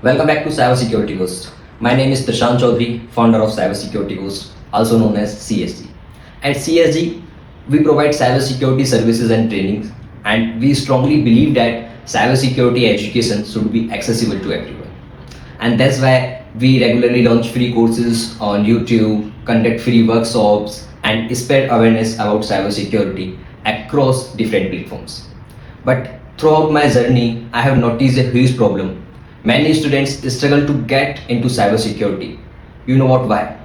Welcome back to Cybersecurity Ghost. My name is Prashant Chaudhary, founder of Cybersecurity Ghost, also known as CSG. At CSG, we provide cybersecurity services and trainings, and we strongly believe that cybersecurity education should be accessible to everyone. And that's why we regularly launch free courses on YouTube, conduct free workshops, and spread awareness about cybersecurity across different platforms. But throughout my journey, I have noticed a huge problem. Many students struggle to get into cybersecurity. You know what? Why?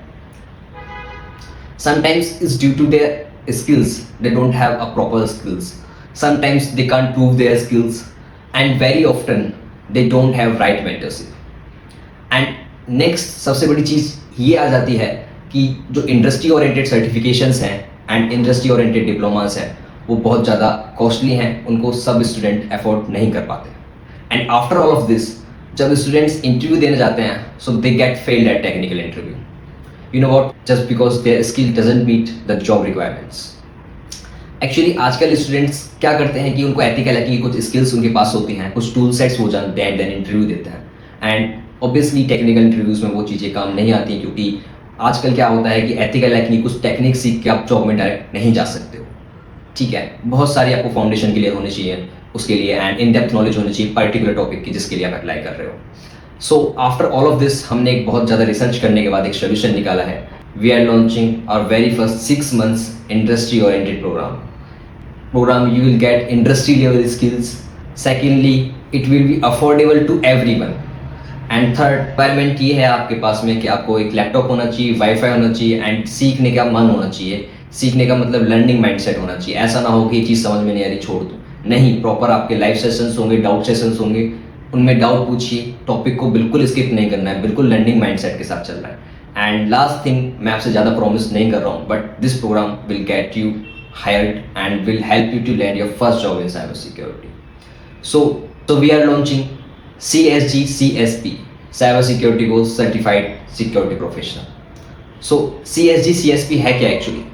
Sometimes it's due to their skills. They don't have a proper skills. Sometimes they can't prove their skills, and very often they don't have right mentorship. And next सबसे बड़ी चीज़ ये आ जाती है कि जो industry oriented certifications हैं and industry oriented diplomas हैं वो बहुत ज़्यादा कॉस्टली हैं, उनको सब स्टूडेंट अफोर्ड नहीं कर पाते। And after all of this, जब स्टूडेंट्स इंटरव्यू देने जाते हैं so they get failed at technical interview, you know what, just because their skill doesn't meet the job requirements. Actually आजकल स्टूडेंट्स क्या करते हैं कि उनको एथिकल है कि कुछ स्किल्स उनके पास होती हैं, कुछ टूल सेट्स वो जानते हैं, देन इंटरव्यू देते हैं। एंड ऑब्वियसली टेक्निकल इंटरव्यूज में वो चीज़ें काम नहीं आती, क्योंकि आजकल क्या होता है कि एथिकल है कि कुछ टेक्निक सीख के आप जॉब में डायरेक्ट नहीं जा सकते हो। ठीक है, बहुत सारी आपको फाउंडेशन के लिए होनी चाहिए उसके लिए, एंड इन डेप्थ नॉलेज होनी चाहिए पर्टिकुलर टॉपिक की जिसके लिए आप अप्लाई कर रहे हो। So after all of this, हमने एक बहुत ज़्यादा रिसर्च करने के बाद एक सोल्यूशन निकाला है। We are launching our very first 6 months industry oriented program. You will get industry level skills. Secondly, it will be affordable to everyone. And third requirement ये है आपके पास में कि आपको एक लैपटॉप होना चाहिए, वाईफाई होना चाहिए, एंड सीखने का मन होना चाहिए। सीखने का मतलब लर्निंग माइंडसेट होना चाहिए। ऐसा ना हो कि ये चीज़ समझ में नहीं आ रही छोड़ दो, नहीं, प्रॉपर आपके लाइव सेशंस होंगे, डाउट सेशंस होंगे, उनमें डाउट पूछिए, टॉपिक को बिल्कुल स्किप नहीं करना है, बिल्कुल लर्निंग माइंडसेट के साथ चल रहा है। एंड लास्ट थिंग, मैं आपसे ज़्यादा प्रॉमिस नहीं कर रहा हूँ, but this program will get you hired and will help you to land your first job in cybersecurity. So we are launching CSG CSP, Cybersecurity Goals Certified Security Professional. So CSG CSP है क्या actually?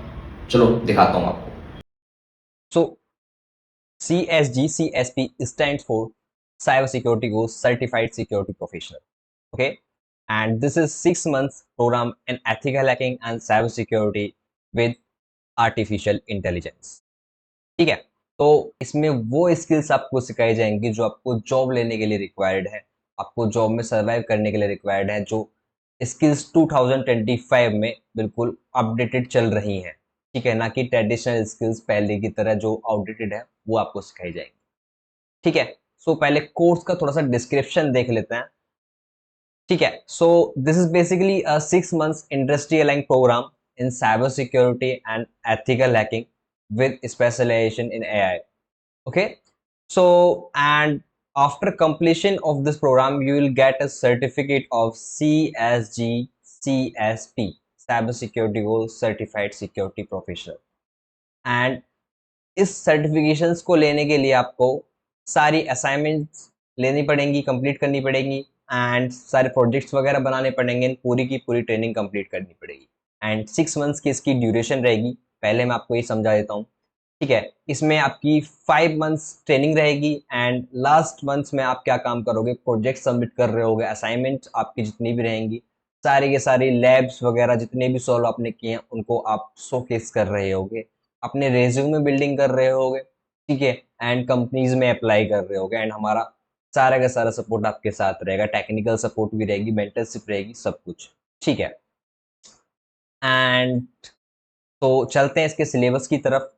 चलो दिखाता हूँ आपको। So CSG CSP stands for Cybersecurity Goals Certified Security Professional. Okay, and this is 6 months program in ethical hacking and cybersecurity with artificial intelligence. ठीक है, तो इसमें वो स्किल्स आपको सिखाई जाएंगी जो आपको जॉब लेने के लिए रिक्वायर्ड है, आपको जॉब में सर्वाइव करने के लिए रिक्वायर्ड है, जो स्किल्स 2025 में बिल्कुल अपडेटेड चल रही हैं। ठीक है, ना कि ट्रेडिशनल स्किल्स पहले की तरह जो आउटडेटेड है वो आपको सिखाई जाएंगी। ठीक है, सो पहले कोर्स का थोड़ा सा डिस्क्रिप्शन देख लेते हैं। ठीक है, so this is basically a 6 months industry aligned program in cybersecurity and ethical hacking with specialization in AI. Okay, so and after completion of this program, you will get a certificate of CSG CSP, Cybersecurity Goal Certified Security Professional. And इस certifications को लेने के लिए आपको सारी assignments लेनी पड़ेंगी, complete करनी पड़ेंगी, एंड सारे प्रोजेक्ट्स वगैरह बनाने पड़ेंगे, पूरी की पूरी ट्रेनिंग कंप्लीट करनी पड़ेगी। एंड 6 months की इसकी ड्यूरेशन रहेगी। पहले मैं आपको ये समझा देता हूँ। ठीक है, इसमें आपकी 5 months ट्रेनिंग रहेगी, एंड लास्ट मंथ्स में आप क्या काम करोगे, प्रोजेक्ट सबमिट कर रहे होगे, असाइनमेंट आपकी जितनी भी रहेंगी, सारे के सारे लैब्स वगैरह जितने भी सॉल्व आपने किए हैं उनको आप शोकेस कर रहे होगे, अपने रेज्यूमे बिल्डिंग कर रहे होगे। ठीक है, एंड कंपनीज में अप्लाई कर रहे होगे, एंड हमारा सारा का सारा सपोर्ट आपके साथ रहेगा, टेक्निकल सपोर्ट भी रहेगी, मेंटरशिप रहेगी, सब कुछ। ठीक है, एंड तो चलते हैं इसके सिलेबस की तरफ।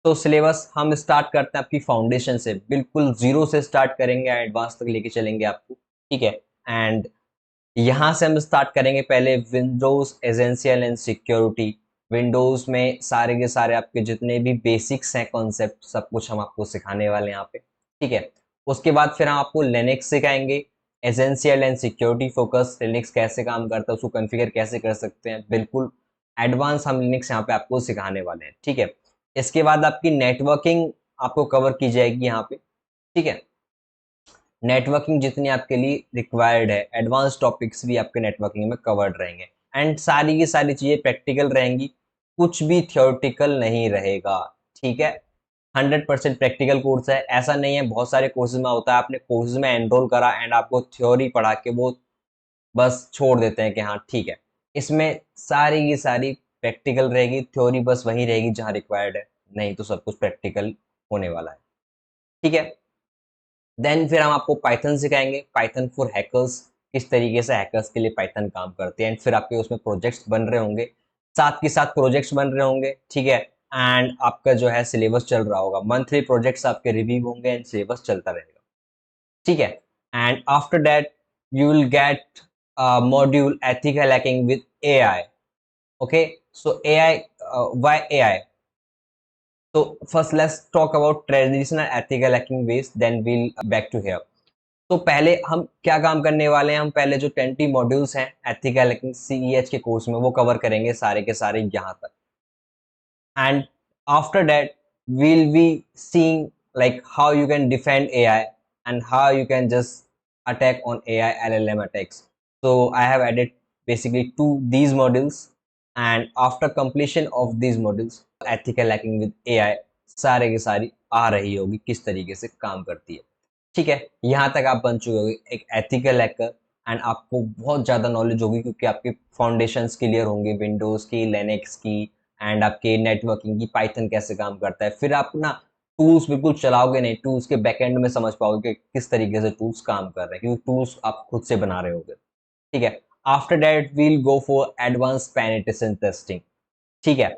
तो सिलेबस हम स्टार्ट करते हैं आपकी फाउंडेशन से, बिल्कुल जीरो से स्टार्ट करेंगे, एडवांस तक लेके चलेंगे आपको। ठीक है, एंड यहाँ से हम स्टार्ट करेंगे पहले Windows essential and security. Windows में सारे के सारे आपके जितने भी बेसिक्स हैं, कॉन्सेप्ट, सब कुछ हम आपको सिखाने वाले हैं यहाँ पे। ठीक है, उसके बाद फिर हम आपको लिनक्स सिखाएंगे, essential and security focus, Linux कैसे काम करता है, उसको कॉन्फ़िगर कैसे कर सकते हैं, बिल्कुल एडवांस हम लिनक्स यहाँ पे आपको सिखाने वाले हैं। ठीक है, इसके बाद आपकी नेटवर्किंग आपको कवर की जाएगी यहाँ पे। ठीक है, नेटवर्किंग जितनी आपके लिए रिक्वायर्ड है, एडवांस टॉपिक्स भी आपके नेटवर्किंग में कवर्ड रहेंगे, एंड सारी की सारी चीज़ें प्रैक्टिकल रहेंगी, कुछ भी थियोरटिकल नहीं रहेगा। ठीक है, 100% प्रैक्टिकल कोर्स है। ऐसा नहीं है बहुत सारे कोर्सेज में होता है आपने कोर्सेज में एनरोल करा एंड आपको थ्योरी पढ़ा के वो बस छोड़ देते हैं कि हाँ ठीक है। इसमें सारी की सारी प्रैक्टिकल रहेगी, थ्योरी बस वही रहेगी जहाँ रिक्वायर्ड है, नहीं तो सब कुछ प्रैक्टिकल होने वाला है। ठीक है, देन फिर हम आपको पाइथन सिखाएंगे, पाइथन फॉर हैकर्स, किस तरीके से हैकर्स के लिए पाइथन काम करते हैं एंड फिर आपके उसमें प्रोजेक्ट्स बन रहे होंगे, साथ के साथ प्रोजेक्ट्स बन रहे होंगे। ठीक है, एंड आपका जो है सिलेबस चल रहा होगा, मंथली प्रोजेक्ट्स आपके रिव्यू होंगे एंड सिलेबस चलता रहेगा। ठीक है, and after that you will get module ethical hacking with AI. Okay, so AI, why AI? So first let's talk about traditional ethical hacking ways, then we'll back to here. तो पहले हम क्या काम करने वाले हैं, हम पहले जो 20 मॉड्यूल्स हैं एथिकल हैकिंग सीईएच के कोर्स में वो कवर करेंगे सारे के सारे यहाँ तक, and after that we'll be seeing like how you can defend AI and how you can just attack on AI LLM attacks. So I have added basically to these modules, and after completion of these modules ethical hacking with AI सारे की सारी आ रही होगी किस तरीके से काम करती है। ठीक है, यहाँ तक आप बन चुके होंगे एक एथिकल हैकर एंड आपको बहुत ज़्यादा नॉलेज होगी क्योंकि आपके फाउंडेशंस क्लियर होंगे विंडोज़ की, लिनक्स की एंड आपके नेटवर्किंग की, पाइथन कैसे काम करता है। फिर आप ना टूल्स बिल्कुल चलाओगे नहीं, टूल्स के बैकएंड में समझ पाओगे कि किस तरीके से टूल्स काम कर रहे हैं क्योंकि टूल्स आप खुद से बना रहे होगे। ठीक है, after that we'll go for advance penetration testing. ठीक है,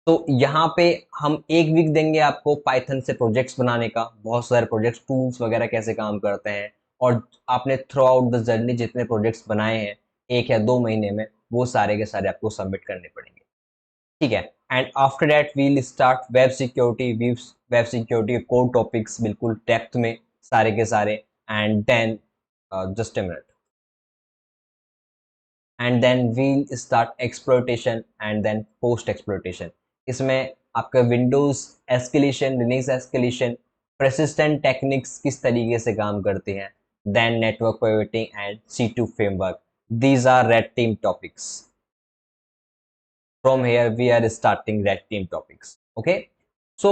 तो यहाँ पे हम एक वीक देंगे आपको पाइथन से प्रोजेक्ट्स बनाने का, बहुत सारे प्रोजेक्ट्स, टूल्स वगैरह कैसे काम करते हैं, और आपने थ्रू आउट द जर्नी जितने प्रोजेक्ट्स बनाए हैं 1 या 2 महीने में वो सारे के सारे आपको सबमिट करने पड़ेंगे। ठीक है, and after that we'll start web security core topics बिल्कुल डेप्थ में सारे के सारे, and then just a minute, and then we'll start exploitation and then post exploitation. इसमें आपका Windows escalation, Linux escalation, persistent techniques किस तरीके से काम करते हैं, then network pivoting and C2 framework. These are red team topics. From here we are starting red team topics. Okay, so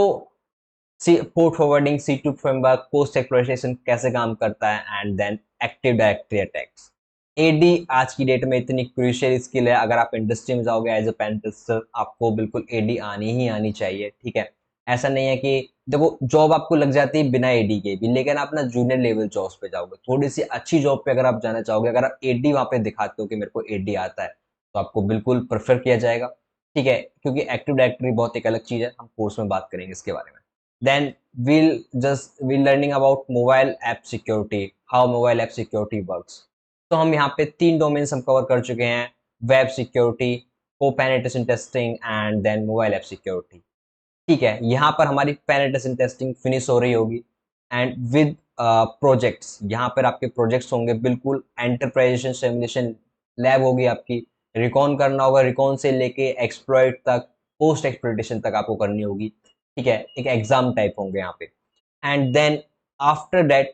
port forwarding, C2 framework, post exploitation कैसे काम करता है, and then active directory attacks. AD आज की date में इतनी crucial skill है, अगर आप इंडस्ट्री में जाओगे एज ए पेन टेस्टर आपको बिल्कुल एडी आनी ही आनी चाहिए। ठीक है, ऐसा नहीं है कि देखो जॉब आपको लग जाती है बिना एडी के भी, लेकिन आप ना जूनियर लेवल जॉब्स पे जाओगे, थोड़ी सी अच्छी जॉब पे अगर आप जाना चाहोगे, अगर आप एडी वहां पे दिखाते हो कि मेरे को एडी आता है तो आपको बिल्कुल प्रेफर किया जाएगा। ठीक है, क्योंकि एक्टिव डायरेक्टरी बहुत एक अलग चीज है, हम कोर्स में बात करेंगे इसके बारे में। Then we'll learning about mobile app security, how mobile app security works. तो हम यहाँ पे 3 डोमेन्स हम कवर कर चुके हैं, वेब सिक्योरिटी, को penetration testing and then mobile app security. ठीक है, यहाँ पर हमारी पेनिट्रेशन टेस्टिंग फिनिश हो रही होगी एंड विद प्रोजेक्ट्स, यहाँ पर आपके प्रोजेक्ट्स होंगे बिल्कुल एंटरप्राइजेशन सिमुलेशन लैब होगी आपकी, रिकॉन करना होगा, रिकॉन से लेके एक्सप्लॉइट तक, पोस्ट एक्सप्लॉइटेशन तक आपको करनी होगी। ठीक है, एक एग्जाम टाइप होंगे यहाँ पे, एंड देन आफ्टर दैट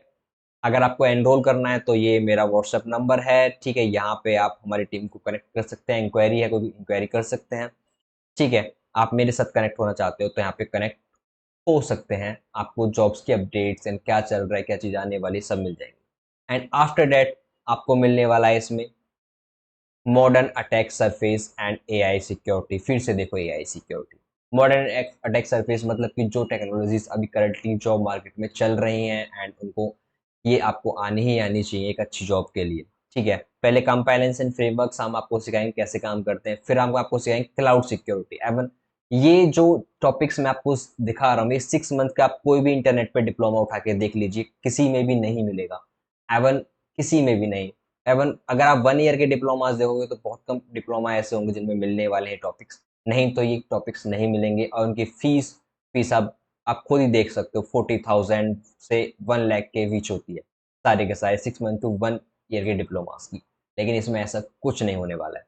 अगर आपको एनरोल करना है तो ये मेरा व्हाट्सएप नंबर है। ठीक है, यहाँ पे आप हमारी टीम को कनेक्ट कर सकते हैं, इंक्वायरी है कोई भी इंक्वायरी कर सकते हैं। ठीक है, आप मेरे साथ कनेक्ट होना चाहते हो तो यहाँ पे कनेक्ट हो सकते हैं, आपको जॉब्स की अपडेट्स एंड क्या चल रहा है, क्या चीज़ आने वाली सब मिल जाएंगी। एंड आफ्टर दैट आपको मिलने वाला है इसमें modern attack surface and AI security. फिर से देखो AI security, modern attack surface मतलब कि जो टेक्नोलॉजीज अभी करंटली जॉब मार्केट में चल रही हैं एंड उनको ये आपको आनी ही आनी चाहिए एक अच्छी जॉब के लिए। ठीक है, पहले कंपाइलेंस एंड फ्रेमवर्क्स हम आपको सिखाएंगे कैसे काम करते हैं, फिर हम आपको सिखाएंगे क्लाउड सिक्योरिटी। एवन ये जो टॉपिक्स मैं आपको दिखा रहा हूँ ये 6 मंथ का आप कोई भी इंटरनेट पे डिप्लोमा उठा के देख लीजिए, किसी में भी नहीं मिलेगा, एवन किसी में भी नहीं। एवन अगर आप 1 ईयर के डिप्लोमास देखोगे तो बहुत कम डिप्लोमा ऐसे होंगे जिनमें मिलने वाले हैं टॉपिक्स, नहीं तो ये टॉपिक्स नहीं मिलेंगे। और उनकी फीस आप खुद ही देख सकते हो, 40,000 से 1 लाख के बीच होती है सारे के सारे 6 मंथ टू 1 ईयर के डिप्लोमास की, लेकिन इसमें ऐसा कुछ नहीं होने वाला है।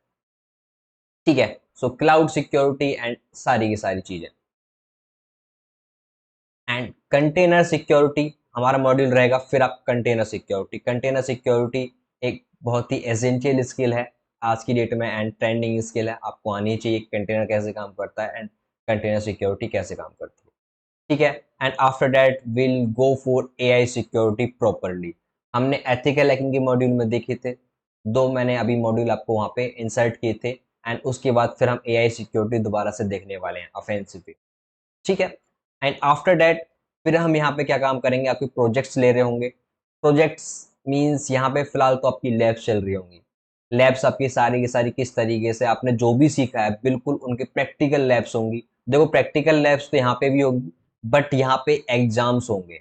ठीक है, सो क्लाउड सिक्योरिटी एंड सारी की सारी चीजें, एंड कंटेनर सिक्योरिटी हमारा मॉड्यूल रहेगा। फिर आप कंटेनर सिक्योरिटी एक बहुत ही एसेंशियल स्किल है आज की डेट में एंड ट्रेंडिंग स्किल है, आपको आनी चाहिए कंटेनर कैसे काम करता है एंड कंटेनर सिक्योरिटी कैसे काम करती है। ठीक है। And after that will go for AI security properly. हमने एथिकल हैकिंग के मॉड्यूल में देखे थे, 2 मैंने अभी मॉड्यूल आपको वहाँ पे इंसर्ट किए थे। एंड उसके बाद फिर हम AI सिक्योरिटी दोबारा से देखने वाले हैं ऑफेंसिव पे, ठीक है। एंड आफ्टर दैट फिर हम यहाँ पे क्या काम करेंगे, आपके प्रोजेक्ट्स ले रहे होंगे। प्रोजेक्ट्स मीन्स यहाँ पे फिलहाल तो आपकी लैब्स चल रही होंगी। लैब्स आपकी सारी की सारी किस तरीके से आपने जो भी सीखा है बिल्कुल उनके प्रैक्टिकल लैब्स होंगी। देखो प्रैक्टिकल लैब्स तो यहाँ पे भी होगी, बट यहाँ पे एग्जाम्स होंगे,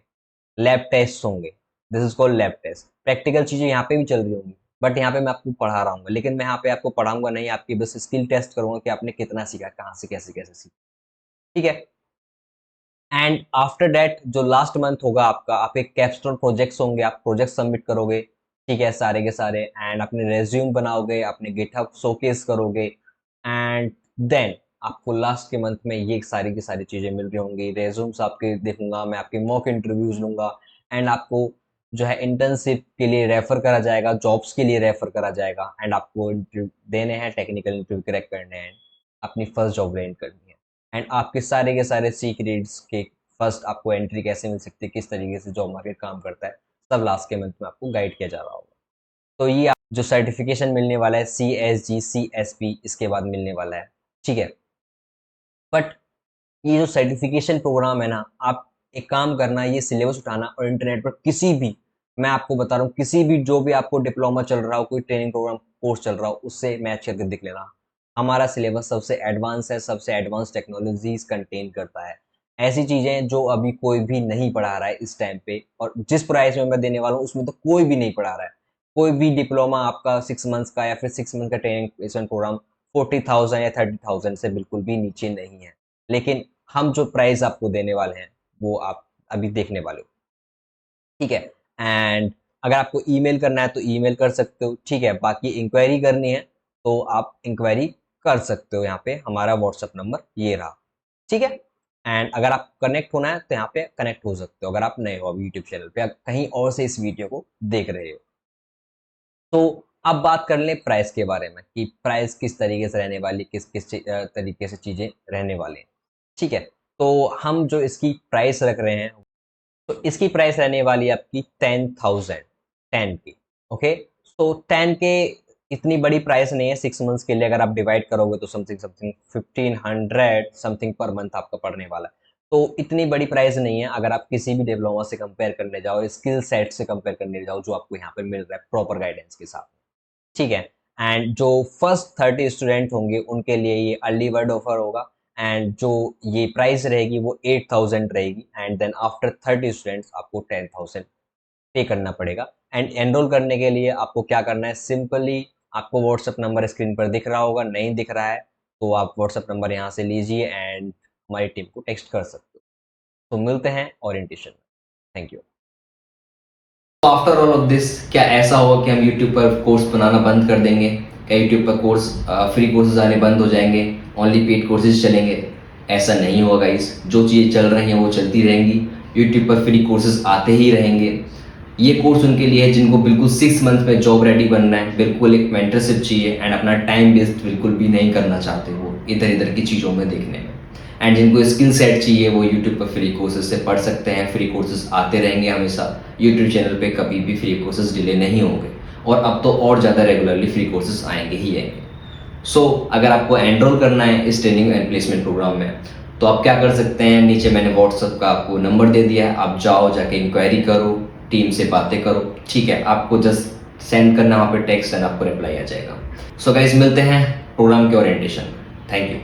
लैब टेस्ट होंगे। This is called lab test. Practical चीजें यहाँ पे भी चल रही होंगी, बट यहाँ पे मैं आपको पढ़ा रहा हूँ, लेकिन मैं यहाँ पे आपको पढ़ाऊंगा नहीं, आपकी बस स्किल टेस्ट करूंगा कि आपने कितना सीखा, कहाँ से कैसे कैसे सीखा, ठीक है। एंड आफ्टर दैट जो लास्ट मंथ होगा आपका, आपके कैपस्टोन प्रोजेक्ट्स होंगे, आप प्रोजेक्ट सबमिट करोगे, ठीक है, सारे के सारे। एंड अपने रेज्यूम बनाओगे, अपने गिटहब शोकेस करोगे। एंड देन आपको लास्ट के मंथ में ये सारी की सारी चीजें मिल रही होंगी। रेज्यूम्स आपके देखूंगा मैं, आपके मॉक इंटरव्यूज लूंगा। एंड आपको जो है इंटर्नशिप के लिए रेफर करा जाएगा, जॉब्स के लिए रेफर करा जाएगा। एंड आपको इंटरव्यू देने हैं, टेक्निकल इंटरव्यू क्रैक करने हैं, अपनी फर्स्ट जॉब लैंड करनी है। एंड आपके सारे के सारे सीक्रेट्स के फर्स्ट आपको एंट्री कैसे मिल सकती है, किस तरीके से जॉब मार्केट काम करता है, सब लास्ट के मंथ में आपको गाइड किया जा रहा होगा। तो ये जो सर्टिफिकेशन मिलने वाला है CSG CSP, इसके बाद मिलने वाला है, ठीक है। बट ये जो सर्टिफिकेशन प्रोग्राम है ना, आप एक काम करना, ये सिलेबस उठाना और इंटरनेट पर किसी भी, मैं आपको बता रहा हूँ, किसी भी जो भी आपको डिप्लोमा चल रहा हो, कोई ट्रेनिंग प्रोग्राम कोर्स चल रहा हो, उससे मैच करके देख लेना। हमारा सिलेबस सबसे एडवांस है, सबसे एडवांस टेक्नोलॉजीज कंटेन करता है, ऐसी चीजें जो अभी कोई भी नहीं पढ़ा रहा है इस टाइम पे। और जिस प्राइस में मैं देने वाला हूँ उसमें तो कोई भी नहीं पढ़ा रहा है। कोई भी डिप्लोमा आपका 6 मंथ्स का या फिर 6 मंथ का ट्रेनिंग प्लेसमेंट प्रोग्राम 40,000 या 30,000 से बिल्कुल भी नीचे नहीं है। लेकिन हम जो प्राइस आपको देने वाले हैं वो आप अभी देखने वाले हो, ठीक है। एंड अगर आपको ईमेल करना है तो ईमेल कर सकते हो, ठीक है। बाकी इंक्वायरी करनी है तो आप इंक्वायरी कर सकते हो, यहाँ पे हमारा व्हाट्सएप नंबर ये रहा, ठीक है। एंड अगर आप कनेक्ट होना है तो यहाँ पे कनेक्ट हो सकते हो, अगर आप नए हो अभी यूट्यूब चैनल पे या कहीं और से इस वीडियो को देख रहे हो। तो अब बात कर लें प्राइस के बारे में, कि प्राइस किस तरीके से रहने वाली, किस किस तरीके से चीज़ें रहने वाली हैं, ठीक है। तो हम जो इसकी प्राइस रख रहे हैं, तो इसकी प्राइस रहने वाली है आपकी 10,000, 10 की, ओके। तो 10 के इतनी बड़ी प्राइस नहीं है, 6 मंथ्स के लिए अगर आप डिवाइड करोगे तो something something 1500 something per month आपका पड़ने वाला है। तो इतनी बड़ी प्राइस नहीं है अगर आप किसी भी डिप्लोमा से कंपेयर करने जाओ, स्किल सेट से कंपेयर करने जाओ, जो आपको यहाँ पे मिल रहा है प्रॉपर गाइडेंस के साथ, ठीक है। एंड जो फर्स्ट 30 स्टूडेंट होंगे उनके लिए ये अर्ली बर्ड ऑफर होगा। एंड जो ये प्राइस रहेगी वो 8,000 रहेगी। एंड देन आफ्टर 30 स्टूडेंट्स आपको 10,000 पे करना पड़ेगा। एंड एनरोल करने के लिए आपको क्या करना है, सिंपली आपको व्हाट्सएप नंबर स्क्रीन पर दिख रहा होगा, नहीं दिख रहा है तो आप व्हाट्सएप नंबर यहाँ से लीजिए एंड हमारी टीम को टेक्स्ट कर सकते हो। तो मिलते हैं ओरिएंटेशन में। Thank you. तो आफ्टर ऑल ऑफ दिस, क्या ऐसा होगा कि हम यूट्यूब पर कोर्स बनाना बंद कर देंगे? क्या यूट्यूब पर कोर्स फ्री कोर्सेज आने बंद हो जाएंगे, ओनली पेड कोर्सेज चलेंगे? ऐसा नहीं होगा गाइस, जो चीज़ें चल रही हैं वो चलती रहेंगी। यूट्यूब पर फ्री कोर्सेज आते ही रहेंगे। ये कोर्स उनके लिए है जिनको बिल्कुल 6 मंथ में जॉब रेडी बनना है, बिल्कुल एक मेंटरशिप चाहिए एंड अपना टाइम वेस्ट बिल्कुल भी नहीं करना चाहते वो इधर इधर की चीज़ों में देखने में। एंड जिनको स्किल सेट चाहिए वो यूट्यूब पर फ्री कोर्सेज से पढ़ सकते हैं। फ्री कोर्सेज आते रहेंगे हमेशा यूट्यूब चैनल पे, कभी भी फ्री कोर्सेज डिले नहीं होंगे। और अब तो और ज़्यादा रेगुलरली फ्री कोर्सेज आएंगे ही आएंगे। सो अगर आपको एनरोल करना है इस ट्रेनिंग एंड प्लेसमेंट प्रोग्राम में, तो आप क्या कर सकते हैं, नीचे मैंने व्हाट्सएप का आपको नंबर दे दिया है, आप जाओ जाके इंक्वायरी करो, टीम से बातें करो, ठीक है। आपको जस्ट सेंड करना वहाँ पे टेक्स्ट एंड आपको रिप्लाई आ जाएगा। सो गाइज मिलते हैं प्रोग्राम के ओरिएंटेशन। Thank you.